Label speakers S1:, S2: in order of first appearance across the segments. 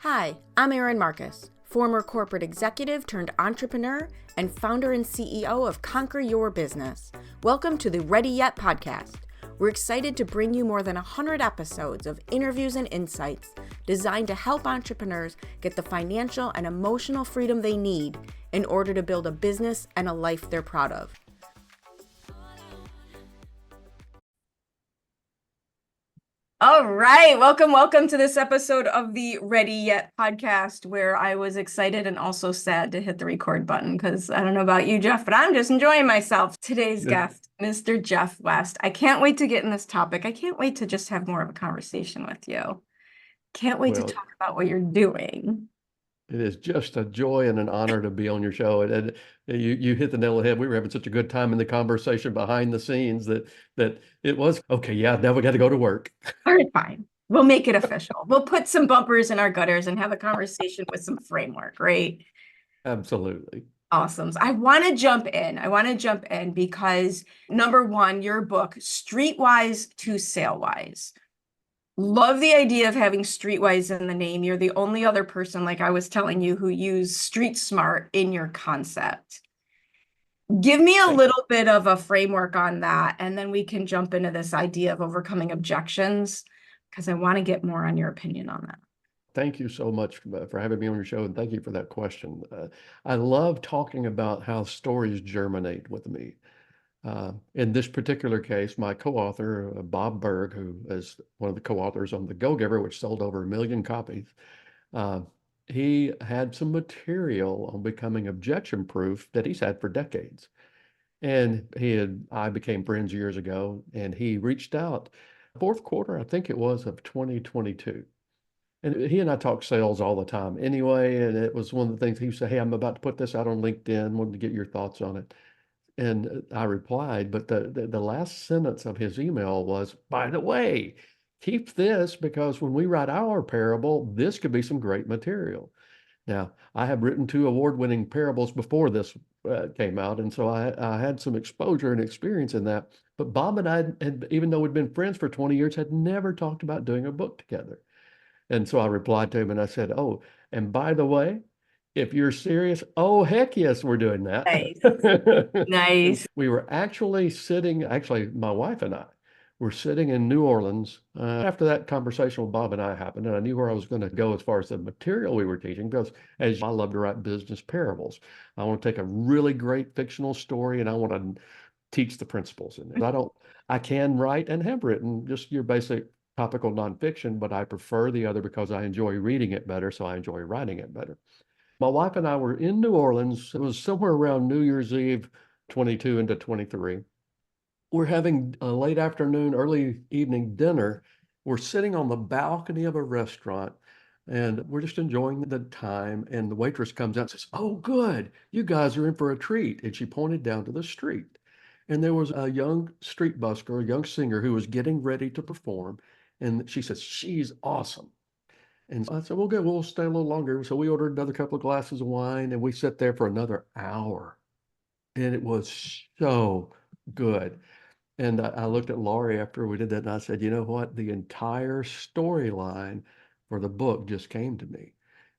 S1: Hi, I'm Erin Marcus, former corporate executive turned entrepreneur and founder and CEO of Conquer Your Business. Welcome to the Ready Yet podcast. We're excited to bring you more than 100 episodes of interviews and insights designed to help entrepreneurs get the financial and emotional freedom they need in order to build a business and a life they're proud of. All right, welcome to this episode of the Ready Yet podcast, where I was excited and also sad to hit the record button because I don't know about you, Jeff, but I'm just enjoying myself. Today's guest, Mr. Jeff West. I can't wait to get in this topic. I can't wait to just have more of a conversation with you. Can't wait to talk about what you're doing.
S2: It is just a joy and an honor to be on your show. And you hit the nail on the head. We were having such a good time in the conversation behind the scenes that it was, okay, yeah, now we got to go to work.
S1: All right, fine. We'll make it official. We'll put some bumpers in our gutters and have a conversation with some framework, right?
S2: Absolutely.
S1: Awesome. I want to jump in because number one, your book, Streetwise to Salewise. Love the idea of having Streetwise in the name. You're the only other person, like I was telling you, who used street smart in your concept. Give me a little bit of a framework on that, and then we can jump into this idea of overcoming objections, because I want to get more on your opinion on that.
S2: Thank you so much for having me on your show, and thank you for that question. I love talking about how stories germinate with me. In this particular case, my co-author, Bob Burg, who is one of the co-authors on The Go-Giver, which sold over 1 million copies, he had some material on becoming objection-proof that he's had for decades. And I became friends years ago, and he reached out fourth quarter, I think it was, of 2022. And he and I talk sales all the time anyway, and it was one of the things he said, hey, I'm about to put this out on LinkedIn, wanted to get your thoughts on it. And I replied, but the last sentence of his email was, by the way, keep this because when we write our parable, this could be some great material. Now, I have written 2 award-winning parables before this came out, and so I had some exposure and experience in that. But Bob and I, had, even though we'd been friends for 20 years, had never talked about doing a book together. And so I replied to him and I said, oh, and by the way, if you're serious, oh, heck yes, we're doing that.
S1: Nice. Nice.
S2: We were actually my wife and I were sitting in New Orleans after that conversation with Bob and I happened, and I knew where I was going to go as far as the material we were teaching, because as I love to write business parables. I want to take a really great fictional story and I want to teach the principles in it. I can write and have written just your basic topical nonfiction, but I prefer the other because I enjoy reading it better, so I enjoy writing it better. My wife and I were in New Orleans. It was somewhere around New Year's Eve, 22 into 23. We're having a late afternoon, early evening dinner. We're sitting on the balcony of a restaurant and we're just enjoying the time. And the waitress comes out and says, oh, good, you guys are in for a treat. And she pointed down to the street. And there was a young street busker, a young singer who was getting ready to perform. And she says, she's awesome. And I said, well, good, we'll stay a little longer. So we ordered another couple of glasses of wine and we sat there for another hour. And it was so good. And I looked at Laurie after we did that and I said, you know what? The entire storyline for the book just came to me.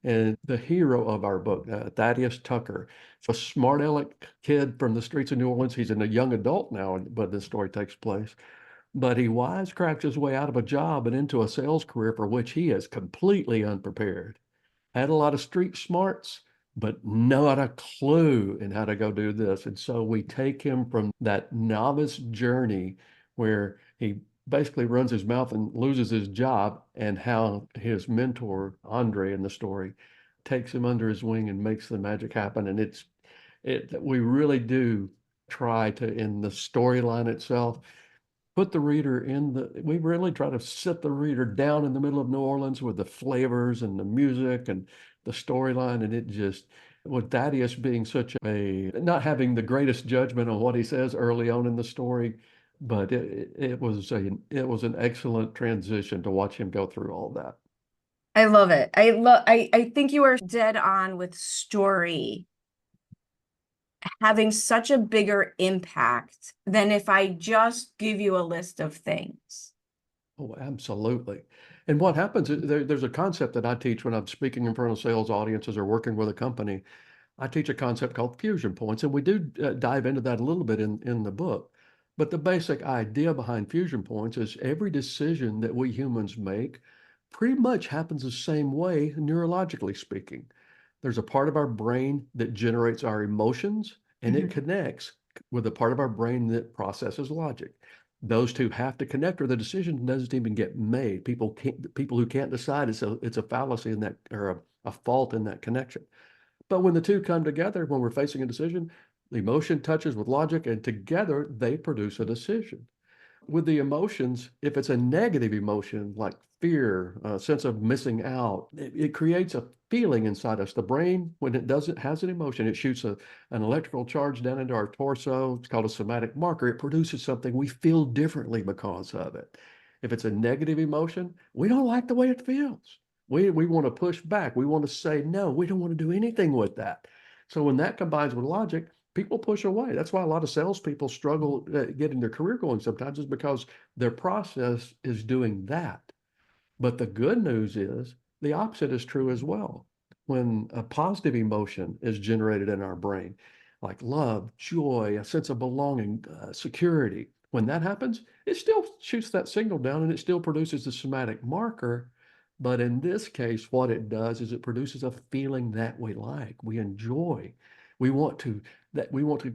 S2: And the hero of our book, Thaddeus Tucker, a smart aleck kid from the streets of New Orleans. He's a young adult now, but this story takes place. But he wisecracks his way out of a job and into a sales career for which he is completely unprepared. Had a lot of street smarts, but not a clue in how to go do this. And so we take him from that novice journey where he basically runs his mouth and loses his job, and how his mentor, Andre, in the story, takes him under his wing and makes the magic happen. And we really do try to, in the storyline itself, we really try to sit the reader down in the middle of New Orleans with the flavors and the music and the storyline. And it just, with Thaddeus being not having the greatest judgment on what he says early on in the story, but it was an excellent transition to watch him go through all that.
S1: I love it. I think you are dead on with story having such a bigger impact than if I just give you a list of things.
S2: Oh, absolutely. And what happens is there's a concept that I teach when I'm speaking in front of sales audiences or working with a company. I teach a concept called fusion points, and we do dive into that a little bit in the book. But the basic idea behind fusion points is every decision that we humans make pretty much happens the same way, neurologically speaking. There's a part of our brain that generates our emotions, and it connects with a part of our brain that processes logic. Those two have to connect, or the decision doesn't even get made. People who can't decide, it's a fallacy in that, or a fault in that connection. But when the two come together, when we're facing a decision, the emotion touches with logic, and together they produce a decision. With the emotions, if it's a negative emotion like fear, a sense of missing out, it creates a feeling inside us. The brain, when it has an emotion, it shoots an electrical charge down into our torso. It's called a somatic marker. It produces something we feel differently because of it. If it's a negative emotion, we don't like the way it feels. We want to push back. We want to say, no, we don't want to do anything with that. So when that combines with logic, people push away. That's why a lot of salespeople struggle getting their career going sometimes, is because their process is doing that. But the good news is the opposite is true as well. When a positive emotion is generated in our brain, like love, joy, a sense of belonging, security, when that happens, it still shoots that signal down and it still produces the somatic marker. But in this case, what it does is it produces a feeling that we like, we enjoy. We want to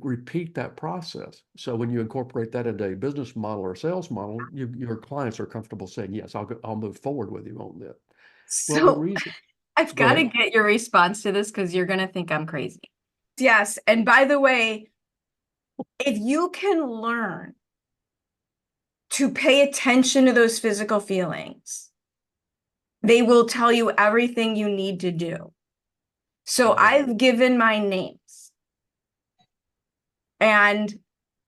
S2: repeat that process. So when you incorporate that into a business model or a sales model, your clients are comfortable saying, yes, I'll move forward with you on that. Well, the
S1: So
S2: reason,
S1: I've
S2: go
S1: got to
S2: ahead.
S1: get your response to this because you're going to think I'm crazy. Yes. And by the way, if you can learn to pay attention to those physical feelings, they will tell you everything you need to do. So
S2: Right.
S1: I've given my names. And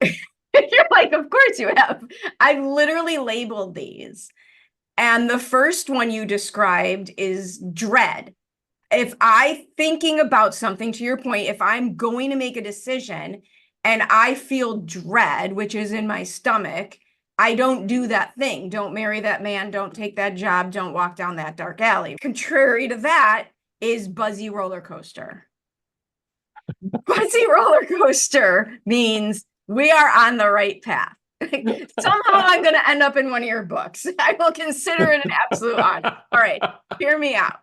S1: you're like, of course you have. I've literally labeled these. And the first one you described is dread. If I thinking about something, to your point, if I'm going to make a decision and I feel dread, which is in my stomach, I don't do that thing. Don't marry that man. Don't take that job. Don't walk down that dark alley. Contrary to that is buzzy roller coaster. Buzzy roller coaster means we are on the right path. Somehow I'm going to end up in one of your books. I will consider it an absolute honor. All right, hear me out.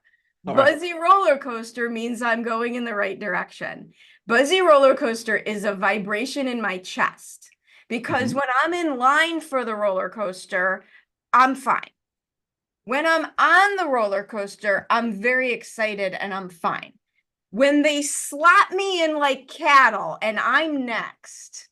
S2: All right.
S1: Buzzy roller coaster means I'm going in the right direction. Buzzy roller coaster is a vibration in my chest because when I'm in line for the roller coaster, I'm fine. When I'm on the roller coaster, I'm very excited and I'm fine. When they slap me in like cattle and I'm next,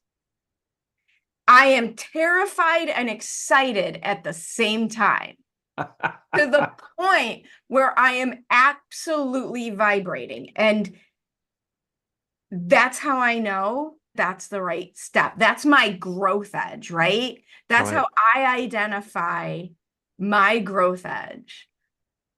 S1: I am terrified and excited at the same time, to the point where I am absolutely vibrating. And that's how I know that's the right step. That's my growth edge, right? That's
S2: Right.
S1: how I identify my growth edge.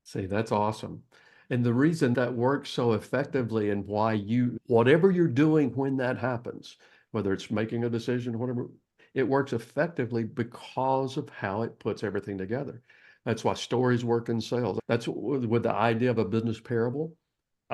S2: See, that's awesome. And the reason that works so effectively, and why whatever you're doing when that happens, whether it's making a decision or whatever, it works effectively because of how it puts everything together. That's why stories work in sales. That's with the idea of a business parable.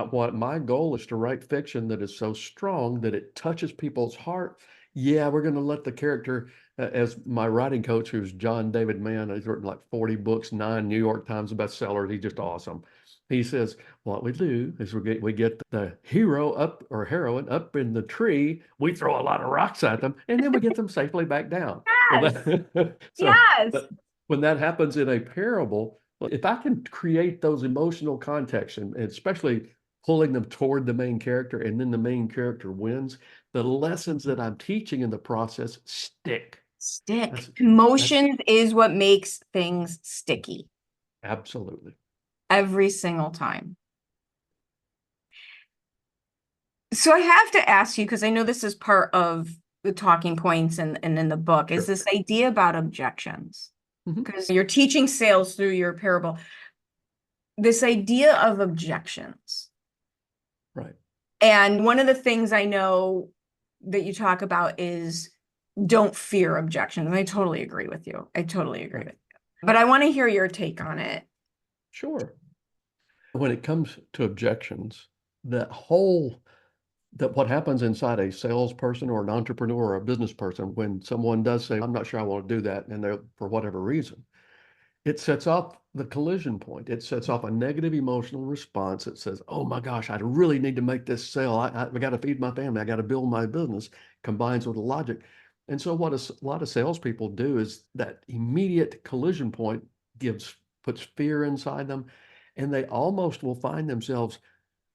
S2: What my goal is to write fiction that is so strong that it touches people's heart. Yeah, we're going to let the character, as my writing coach, who's John David Mann, he's written like 40 books, 9 New York Times bestsellers. He's just awesome. He says, what we do is we get the hero up, or heroine up in the tree. We throw a lot of rocks at them, and then we get them safely back down. Well,
S1: Yes.
S2: so
S1: Yes.
S2: but when that happens in a parable, if I can create those emotional contexts, and especially pulling them toward the main character, and then the main character wins, the lessons that I'm teaching in the process stick.
S1: Stick.
S2: That's
S1: Emotions is what makes things sticky
S2: absolutely.
S1: every single time. So I have to ask you, because I know this is part of the talking points and in the book, is
S2: Sure.
S1: this idea about objections.
S2: Mhm.
S1: Because you're teaching sales through your parable. This idea of objections.
S2: Right.
S1: And one of the things I know that you talk about is don't fear objections. And I totally agree with you. I totally agree
S2: Right.
S1: with you. But I want to hear your take on it.
S2: Sure. When it comes to objections, that what happens inside a salesperson or an entrepreneur or a business person when someone does say, I'm not sure I want to do that, and they're for whatever reason, it sets off the collision point. It sets off a negative emotional response. It says, oh my gosh, I really need to make this sale. I got to feed my family. I got to build my business, combines with logic. And so what a lot of salespeople do is that immediate collision point puts fear inside them, and they almost will find themselves,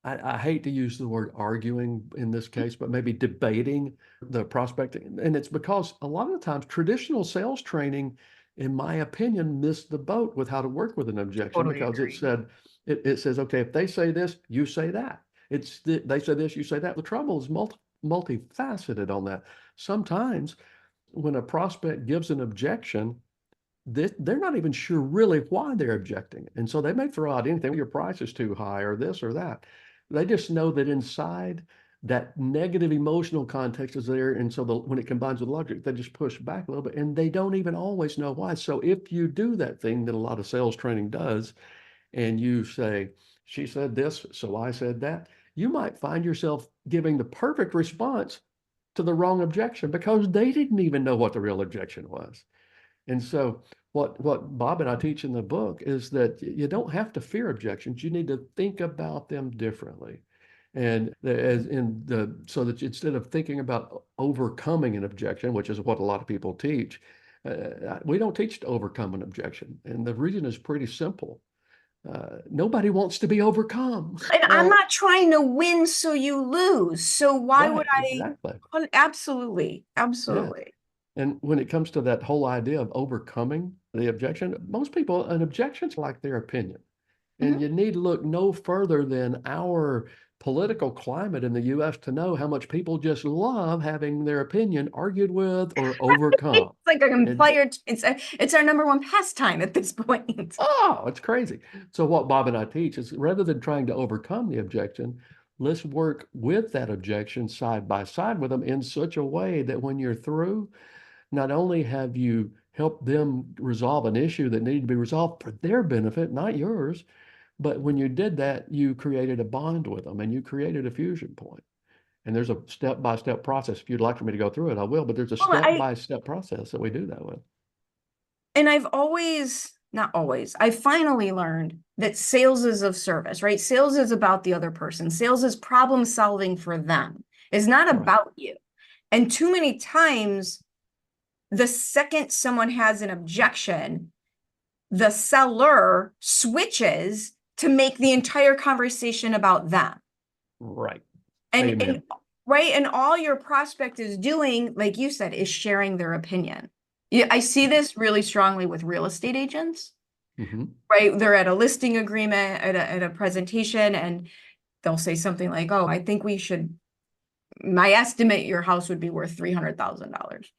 S2: I hate to use the word arguing in this case, but maybe debating the prospect. And it's because a lot of the times traditional sales training, in my opinion, missed the boat with how to work with an objection,
S1: Totally
S2: because
S1: agree.
S2: it says, okay, if they say this, you say that. They say this, you say that. The trouble is multifaceted on that. Sometimes when a prospect gives an objection, they're not even sure really why they're objecting. And so they may throw out anything, your price is too high or this or that. They just know that inside that negative emotional context is there. And so when it combines with logic, they just push back a little bit, and they don't even always know why. So if you do that thing that a lot of sales training does, and you say, she said this, so I said that, you might find yourself giving the perfect response to the wrong objection because they didn't even know what the real objection was. And so what Bob and I teach in the book is that you don't have to fear objections. You need to think about them differently. And so that instead of thinking about overcoming an objection, which is what a lot of people teach, we don't teach to overcome an objection. And the reason is pretty simple. Nobody wants to be overcome.
S1: And I'm
S2: Well,
S1: not trying to win so you lose. So why would
S2: right,
S1: I?
S2: exactly.
S1: Absolutely.
S2: Yeah.
S1: Absolutely.
S2: And when it comes to that whole idea of overcoming the objection, most people, an objection's like their opinion. And
S1: Mhm.
S2: you need to look no further than our political climate in the US to know how much people just love having their opinion argued with or overcome.
S1: It's like a
S2: And
S1: player. It's our number one pastime at this point.
S2: oh, it's crazy. So what Bob and I teach is rather than trying to overcome the objection, let's work with that objection side by side with them in such a way that when you're through, not only have you helped them resolve an issue that needed to be resolved for their benefit, not yours, but when you did that, you created a bond with them and you created a fusion point. And there's a step-by-step process. If you'd like for me to go through it, I will, but there's a
S1: Well,
S2: step-by-step process that we do that with.
S1: and I've always, not always, I finally learned that sales is of service, right? Sales is about the other person. Sales is problem solving for them. It's not
S2: Right.
S1: about you. And too many times, the second someone has an objection, the seller switches to make the entire conversation about them.
S2: Right.
S1: And
S2: Amen.
S1: right, and all your prospect is doing, like you said, is sharing their opinion. Yeah, I see this really strongly with real estate agents,
S2: Mm-hmm.
S1: right? They're at a listing agreement, at a presentation, and they'll say something like, "Oh, I think we should. My estimate, your house would be worth $300,000."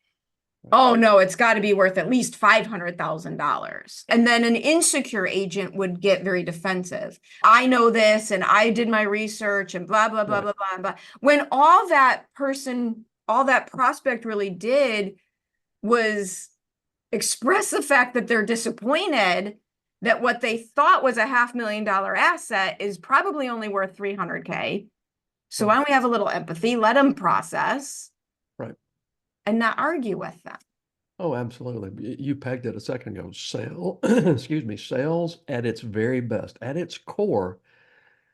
S1: Oh no, it's got to be worth at least $500,000. And then an insecure agent would get very defensive. I know this and I did my research and blah, blah, blah,
S2: Right.
S1: blah, blah, blah. When all that prospect really did was express the fact that they're disappointed that what they thought was a $500,000 asset is probably only worth 300K. So why
S2: Right.
S1: don't we have a little empathy, let them process
S2: Right.
S1: and not argue with them.
S2: Oh, absolutely. You pegged it a second ago. Excuse me, sales at its very best, at its core,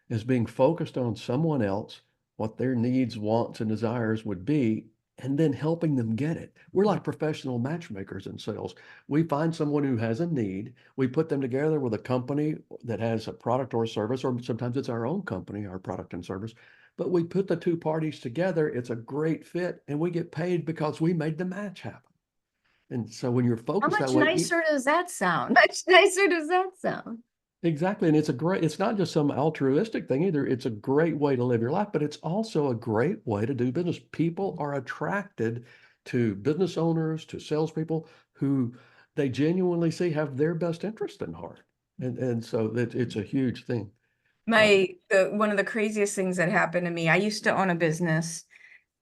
S2: is being focused on someone else, what their needs, wants, and desires would be, and then helping them get it. We're like professional matchmakers in sales. We find someone who has a need, we put them together with a company that has a product or service, or sometimes it's our own company, our product and service. But we put the two parties together, it's a great fit, and we get paid because we made the match happen. And so when you're
S1: How
S2: focused that
S1: much
S2: way,
S1: nicer does that sound? Much nicer does that sound?
S2: exactly. And it's not just some altruistic thing either. It's a great way to live your life, but it's also a great way to do business. People are attracted to business owners, to salespeople who they genuinely see have their best interest in heart. And so it's a huge thing.
S1: One of the craziest things that happened to me, I used to own a business.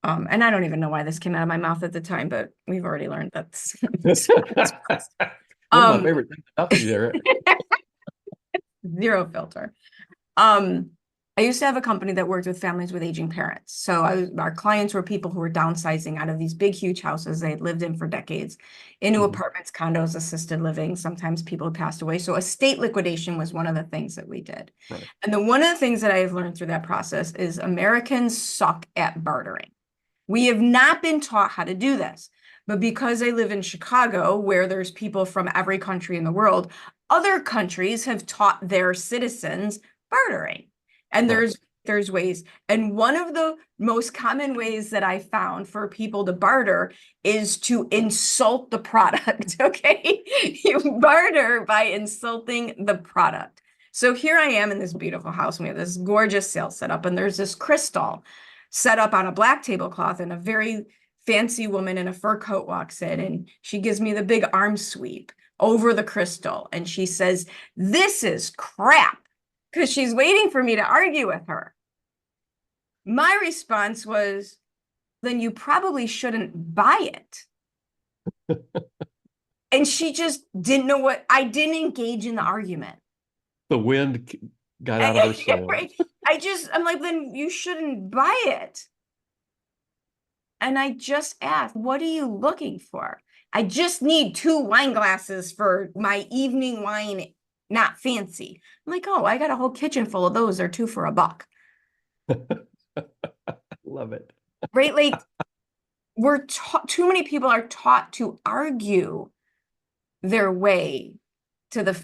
S1: And I don't even know why this came out of my mouth at the time, but we've already learned that's
S2: One of my
S1: Um,
S2: favorite things about you there.
S1: Zero filter. Um, I used to have a company that worked with families with aging parents. So our clients were people who were downsizing out of these big, huge houses they had lived in for decades into
S2: Mhm.
S1: apartments, condos, assisted living. Sometimes people had passed away. So estate liquidation was one of the things that we did.
S2: Right.
S1: And then one of the things that I have learned through that process is Americans suck at bartering. We have not been taught how to do this. But because I live in Chicago, where there's people from every country in the world, other countries have taught their citizens bartering. And
S2: Right.
S1: there's ways. And one of the most common ways that I found for people to barter is to insult the product. Okay. You barter by insulting the product. So here I am in this beautiful house, and we have this gorgeous sales setup, and there's this crystal set up on a black tablecloth, and a very fancy woman in a fur coat walks in, and she gives me the big arm sweep over the crystal, and she says, "This is crap," because she's waiting for me to argue with her. My response was, "Then you probably shouldn't buy it." And she just didn't know what, I didn't engage in the argument.
S2: The wind got out of her sails.
S1: Right. I'm like, then you shouldn't buy it. And I just asked, "What are you looking for?" "I just need 2 wine glasses for my evening wine, not fancy." I'm like, "Oh, I got a whole kitchen full of those. They're 2 for $1."
S2: Love it.
S1: Right? Like, we're taught, too many people are taught to argue their way to the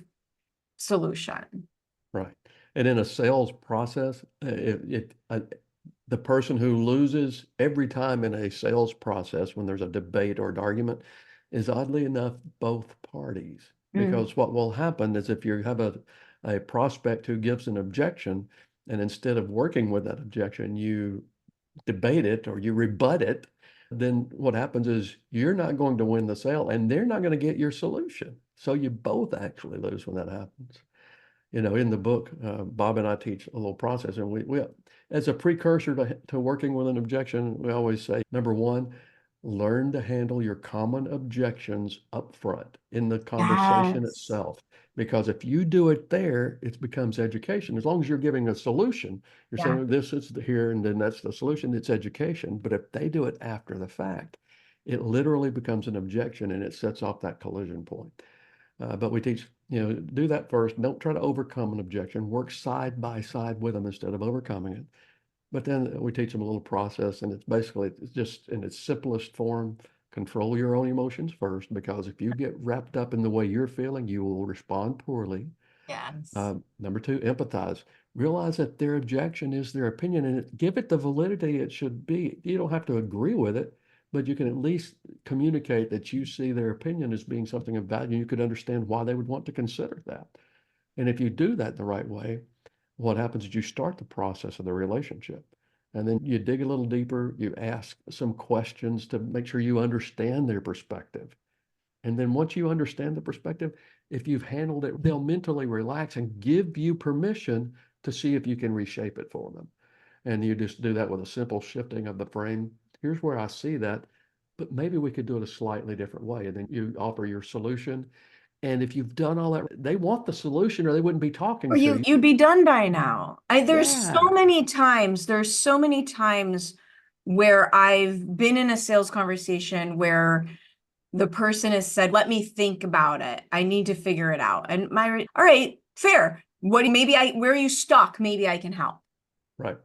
S1: solution.
S2: Right. And in a sales process, the person who loses every time in a sales process when there's a debate or an argument is oddly enough both parties. Because what will happen is if you have a prospect who gives an objection, and instead of working with that objection, you debate it or you rebut it, then what happens is you're not going to win the sale and they're not going to get your solution. So you both actually lose when that happens. In the book, Bob and I teach a little process, and we as a precursor to working with an objection, we always say, number one, learn to handle your common objections up front in the conversation
S1: Yes.
S2: itself. Because if you do it there, it becomes education. As long as you're giving a solution, you're
S1: Yeah.
S2: saying this is here, and then that's the solution, it's education. But if they do it after the fact, it literally becomes an objection and it sets off that collision point. But we teach, do that first. Don't try to overcome an objection. Work side by side with them instead of overcoming it. But then we teach them a little process, and it's just in its simplest form. Control your own emotions first, because if you get wrapped up in the way you're feeling, you will respond poorly.
S1: Yes.
S2: Number two, empathize. Realize that their objection is their opinion, and give it the validity it should be. You don't have to agree with it, but you can at least communicate that you see their opinion as being something of value. You could understand why they would want to consider that. And if you do that the right way, what happens is you start the process of the relationship. And then you dig a little deeper, you ask some questions to make sure you understand their perspective. And then once you understand the perspective, if you've handled it, they'll mentally relax and give you permission to see if you can reshape it for them. And you just do that with a simple shifting of the frame. Here's where I see that, but maybe we could do it a slightly different way. And then you offer your solution. And if you've done all that, they want the solution or they wouldn't be talking
S1: Or
S2: to you.
S1: you'd be done by now.
S2: Yeah.
S1: There's so many times where I've been in a sales conversation where the person has said, "Let me think about it. I need to figure it out." And all right, fair. Where are you stuck? Maybe I can help.
S2: Right.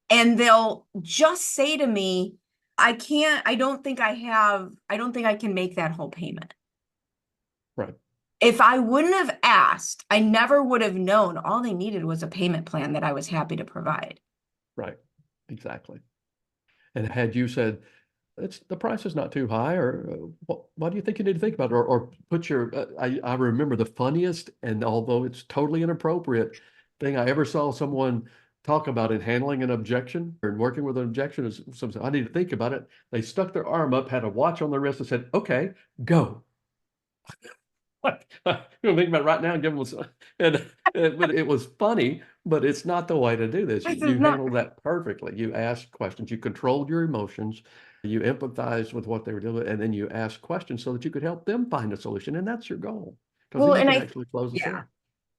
S1: And they'll just say to me, I don't think I can make that whole payment."
S2: Right.
S1: If I wouldn't have asked, I never would have known. All they needed was a payment plan that I was happy to provide.
S2: Right. Exactly. And had you said, the price is not too high, or why do you think you need to think about it? Or put I remember the funniest, and although it's totally inappropriate, thing I ever saw someone talk about in handling an objection or in working with an objection is something, I need to think about it. They stuck their arm up, had a watch on their wrist, and said, "Okay, go." You think about it right now and give them some, but it was funny, but it's not the way to do this.
S1: This is
S2: You
S1: not
S2: handled that perfectly. You asked questions, you controlled your emotions, you empathized with what they were doing, and then you asked questions so that you could help them find a solution. And that's your goal. because then
S1: Well,
S2: you
S1: and
S2: can actually close the
S1: yeah.
S2: sale.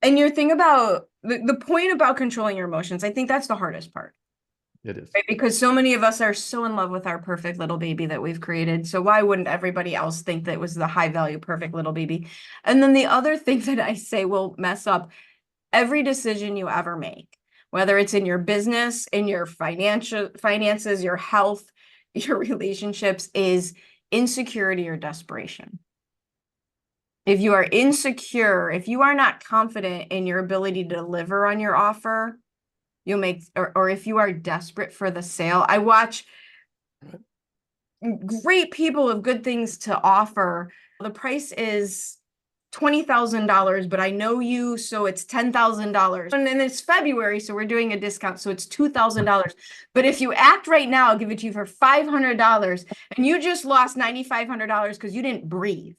S1: And your thing about the point about controlling your emotions, I think that's the hardest part.
S2: It is.
S1: Right? Because so many of us are so in love with our perfect little baby that we've created. So why wouldn't everybody else think that it was the high value, perfect little baby? And then the other thing that I say will mess up every decision you ever make, whether it's in your business, in your finances, your health, your relationships, is insecurity or desperation. If you are insecure, if you are not confident in your ability to deliver on your offer, you'll make, or if you are desperate for the sale. I watch great people with good things to offer. The price is $20,000, but I know you, so it's $10,000. And then it's February, so we're doing a discount, so it's $2,000. But if you act right now, I'll give it to you for $500, and you just lost $9,500 because you didn't breathe.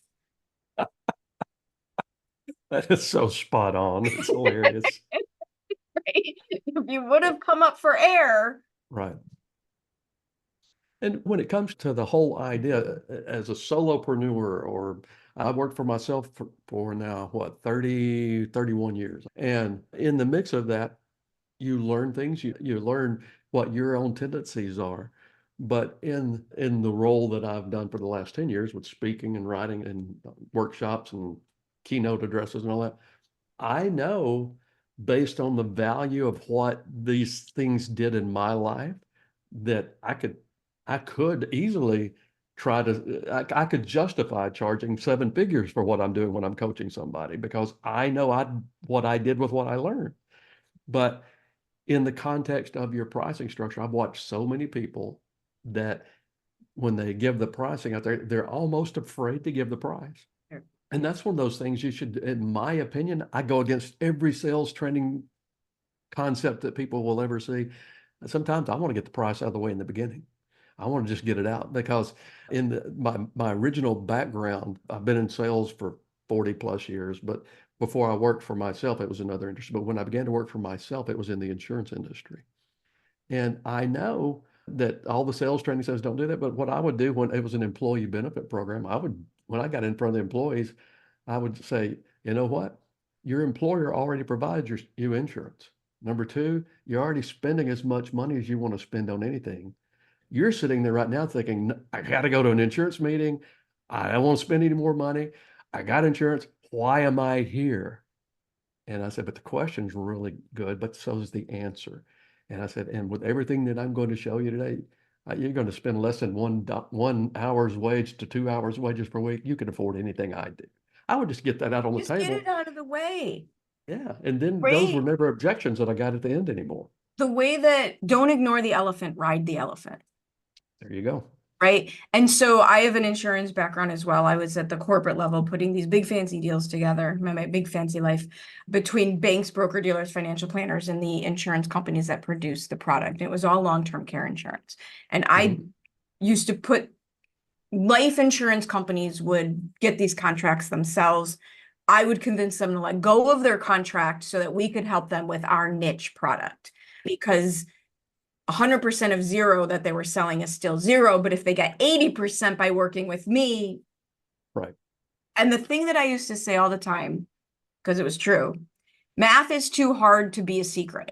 S2: That is so spot on. It's hilarious.
S1: Right? If you would have come up for air.
S2: Right. And when it comes to the whole idea as a solopreneur, or I worked for myself for now, what, 31 years. And in the mix of that, you learn things, you learn what your own tendencies are. But in the role that I've done for the last 10 years with speaking and writing and workshops and keynote addresses and all that, I know based on the value of what these things did in my life that I could easily I could justify charging 7 figures for what I'm doing when I'm coaching somebody, because I know what I did with what I learned. But in the context of your pricing structure, I've watched so many people that when they give the pricing out there, they're almost afraid to give the price.
S1: Sure.
S2: And that's one of those things you should, in my opinion, I go against every sales training concept that people will ever see. Sometimes I want to get the price out of the way in the beginning. I want to just get it out, because my original background, I've been in sales for 40 plus years, but before I worked for myself, it was another industry. But when I began to work for myself, it was in the insurance industry. And I know that all the sales training says don't do that. But what I would do when it was an employee benefit program, when I got in front of the employees, I would say, you know what? Your employer already provides you insurance. Number two, you're already spending as much money as you want to spend on anything. You're sitting there right now thinking, I got to go to an insurance meeting. I don't want to spend any more money. I got insurance. Why am I here? And I said, but the question's really good, but so is the answer. And I said, and with everything that I'm going to show you today, you're going to spend less than 1 hour's wage to 2 hours wages per week. You can afford anything I do. I would just get that out on the
S1: Just get
S2: table.
S1: it out of the way.
S2: Yeah. And then those were
S1: Right?
S2: never objections that I got at the end anymore.
S1: The way that don't ignore the elephant, ride the elephant.
S2: There you go.
S1: Right. And so I have an insurance background as well. I was at the corporate level putting these big fancy deals together, my big fancy life, between banks, broker dealers, financial planners, and the insurance companies that produce the product. It was all long-term care insurance. And I used to put life insurance companies would get these contracts themselves. I would convince them to let go of their contract so that we could help them with our niche product, because 100% of zero that they were selling is still zero. But if they get 80% by working with me.
S2: Right.
S1: And the thing that I used to say all the time, because it was true, math is too hard to be a secret.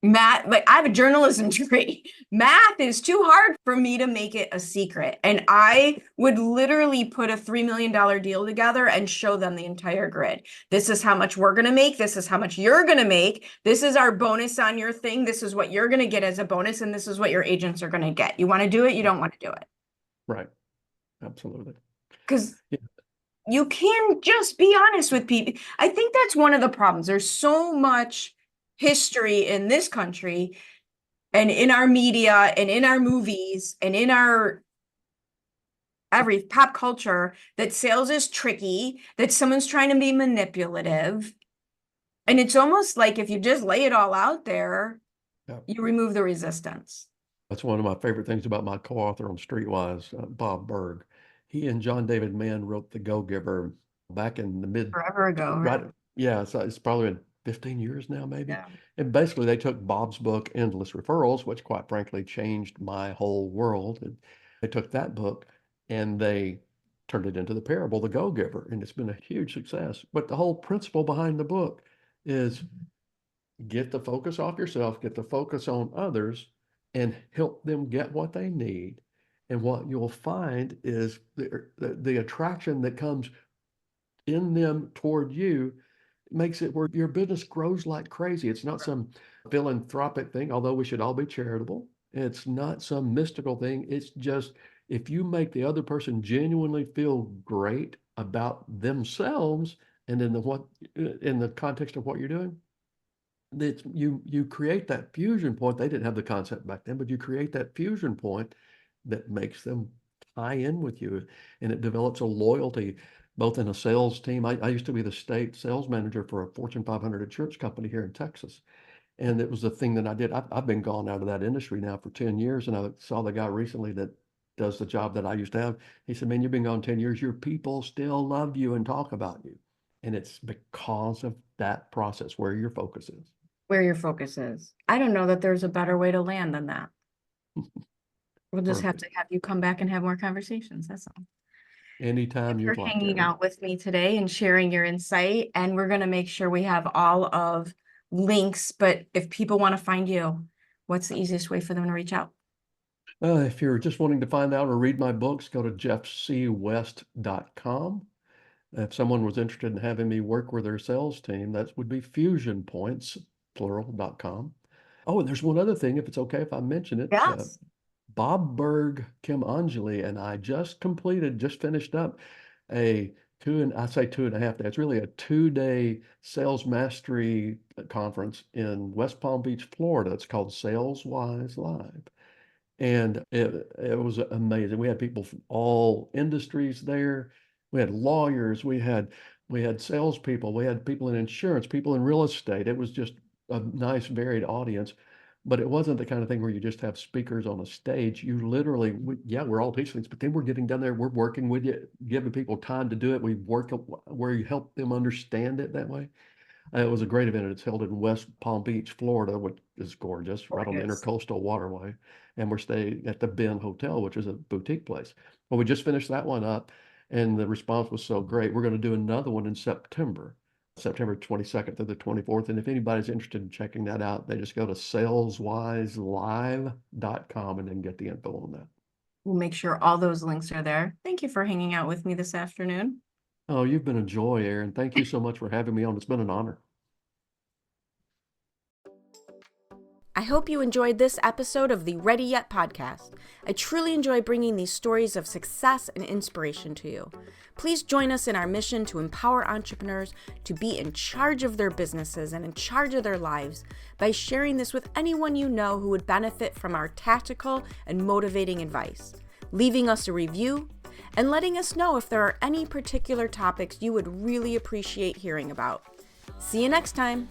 S1: Math, like I have a journalism degree. Math is too hard for me to make it a secret. And I would literally put a $3 million deal together and show them the entire grid. This is how much we're going to make. This is how much you're going to make. This is our bonus on your thing. This is what you're going to get as a bonus. And this is what your agents are going to get. You want to do it? You don't want to do it.
S2: Right. Absolutely.
S1: Because you can just be honest with people. I think that's one of the problems. There's so much history in this country and in our media and in our movies and in our every pop culture that sales is tricky, that someone's trying to be manipulative. And it's almost like if you just lay it all out there, you remove the resistance.
S2: That's one of my favorite things about my co-author on Streetwise, Bob Burg. He and John David Mann wrote The Go-Giver back in the
S1: Forever ago,
S2: right? Yeah, so it's probably been 15 years now, maybe.
S1: Yeah.
S2: And basically, they took Bob's book, Endless Referrals, which quite frankly changed my whole world. And they took that book and they turned it into the parable, The Go-Giver, and it's been a huge success. But the whole principle behind the book is get the focus off yourself, get the focus on others, and help them get what they need. And what you'll find is the attraction that comes in them toward you makes it where your business grows like crazy. It's not some philanthropic thing, although we should all be charitable. It's not some mystical thing. It's just if you make the other person genuinely feel great about themselves and in the context of what you're doing, that you create that fusion point. They didn't have the concept back then, but you create that fusion point that makes them tie in with you, and it develops a loyalty both in a sales team. I used to be the state sales manager for a Fortune 500 insurance company here in Texas. And it was the thing that I did. I've been gone out of that industry now for 10 years. And I saw the guy recently that does the job that I used to have. He said, man, you've been gone 10 years. Your people still love you and talk about you. And it's because of that process where your focus is.
S1: Where your focus is. I don't know that there's a better way to land than that. We'll just have to have you come back and have more conversations. That's all.
S2: Anytime you'd
S1: Thanks for
S2: like,
S1: hanging
S2: Erin.
S1: out with me today and sharing your insight. And we're going to make sure we have all of links. But if people want to find you, what's the easiest way for them to reach out?
S2: If you're just wanting to find out or read my books, go to jeffcwest.com. If someone was interested in having me work with their sales team, that would be fusionpoints, plural.com. Oh, and there's one other thing, if it's okay if I mention it.
S1: Yes.
S2: Bob Burg, Kim Anjali, and I just finished up a 2.5 day. It's really a 2-day sales mastery conference in West Palm Beach, Florida. It's called Saleswise Live. And it was amazing. We had people from all industries there. We had lawyers, we had salespeople, we had people in insurance, people in real estate. It was just a nice, varied audience. But it wasn't the kind of thing where you just have speakers on a stage. You literally, we're all teaching things, but then we're getting down there, we're working with you, giving people time to do it. We work where you help them understand it that way. It was a great event. It's held in West Palm Beach, Florida, which is gorgeous, right on the Intercoastal Waterway. And we're staying at the Ben Hotel, which is a boutique place. Well, we just finished that one up, and the response was so great. We're going to do another one in September 22nd through the 24th. And if anybody's interested in checking that out, they just go to saleswiselive.com and then get the info on that.
S1: We'll make sure all those links are there. Thank you for hanging out with me this afternoon.
S2: Oh, you've been a joy, Erin. Thank you so much for having me on. It's been an honor.
S3: I hope you enjoyed this episode of the Ready Yet podcast. I truly enjoy bringing these stories of success and inspiration to you. Please join us in our mission to empower entrepreneurs to be in charge of their businesses and in charge of their lives by sharing this with anyone you know who would benefit from our tactical and motivating advice, leaving us a review, and letting us know if there are any particular topics you would really appreciate hearing about. See you next time.